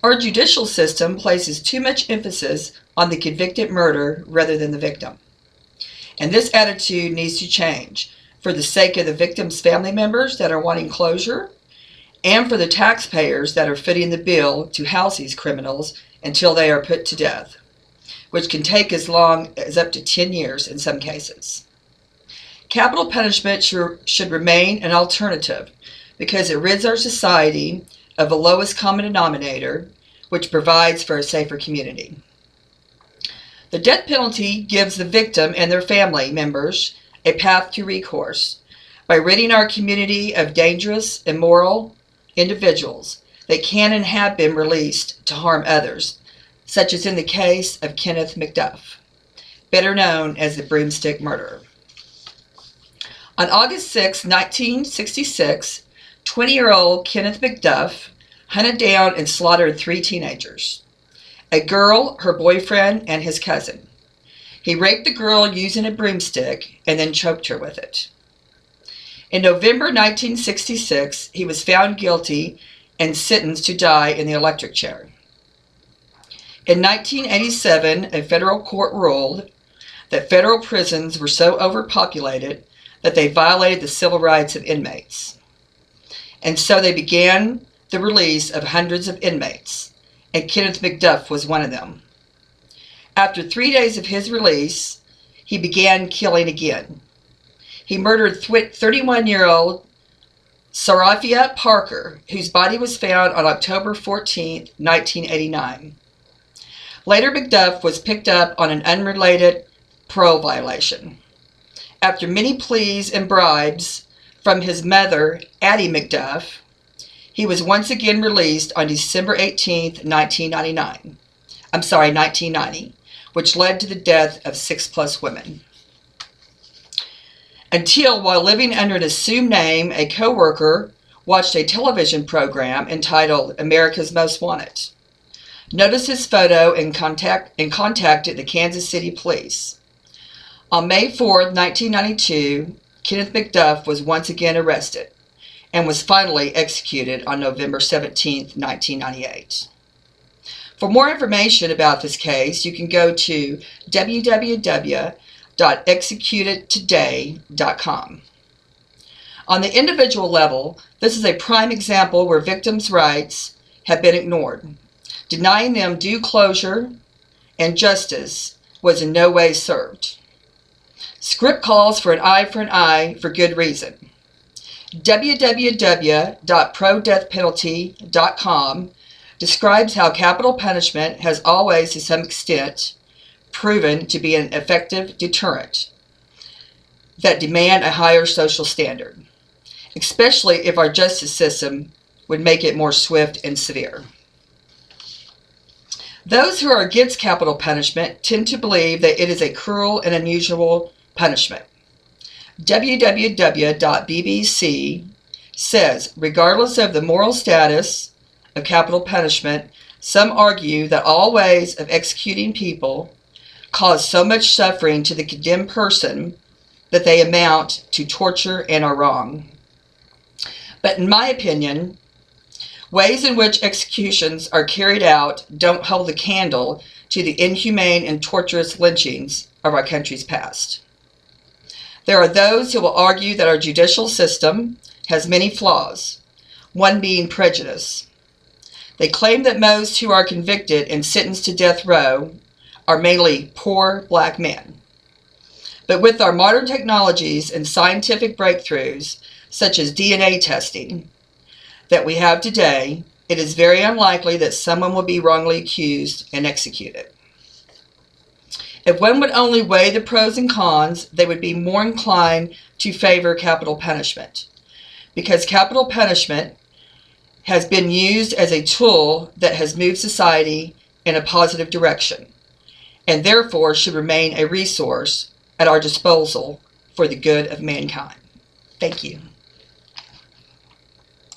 Our judicial system places too much emphasis on the convicted murderer rather than the victim. And this attitude needs to change for the sake of the victim's family members that are wanting closure and for the taxpayers that are footing the bill to house these criminals until they are put to death, which can take as long as up to 10 years in some cases. Capital punishment should remain an alternative because it rids our society of the lowest common denominator, which provides for a safer community. The death penalty gives the victim and their family members a path to recourse by ridding our community of dangerous, immoral individuals that can and have been released to harm others, such as in the case of Kenneth McDuff, better known as the Broomstick Murderer. On August 6, 1966, 20-year-old Kenneth McDuff hunted down and slaughtered 3 teenagers, a girl, her boyfriend, and his cousin. He raped the girl using a broomstick and then choked her with it. In November 1966, he was found guilty and sentenced to die in the electric chair. In 1987, a federal court ruled that federal prisons were so overpopulated that they violated the civil rights of inmates. And so they began the release of hundreds of inmates, and Kenneth McDuff was one of them. After 3 days of his release, he began killing again. He murdered 31-year-old Sarafia Parker, whose body was found on October 14, 1989. Later, McDuff was picked up on an unrelated parole violation. After many pleas and bribes from his mother, Addie McDuff, he was once again released on December 18, 1990, which led to the death of 6+ women. Until, while living under an assumed name, a co-worker watched a television program entitled America's Most Wanted, noticed his photo and contacted the Kansas City police. On May 4, 1992, Kenneth McDuff was once again arrested and was finally executed on November 17, 1998. For more information about this case, you can go to www.executedtoday.com. On the individual level, this is a prime example where victims' rights have been ignored. Denying them due closure and justice was in no way served. Script calls for an eye for good reason. www.prodeathpenalty.com describes how capital punishment has always, to some extent, proven to be an effective deterrent that demand a higher social standard, especially if our justice system would make it more swift and severe. Those who are against capital punishment tend to believe that it is a cruel and unusual punishment. www.bbc says, regardless of the moral status of capital punishment, some argue that all ways of executing people cause so much suffering to the condemned person that they amount to torture and are wrong. But in my opinion, ways in which executions are carried out don't hold a candle to the inhumane and torturous lynchings of our country's past. There are those who will argue that our judicial system has many flaws, one being prejudice. They claim that most who are convicted and sentenced to death row are mainly poor black men. But with our modern technologies and scientific breakthroughs, such as DNA testing, that we have today, it is very unlikely that someone will be wrongly accused and executed. If one would only weigh the pros and cons, they would be more inclined to favor capital punishment, because capital punishment has been used as a tool that has moved society in a positive direction, and therefore should remain a resource at our disposal for the good of mankind. Thank you.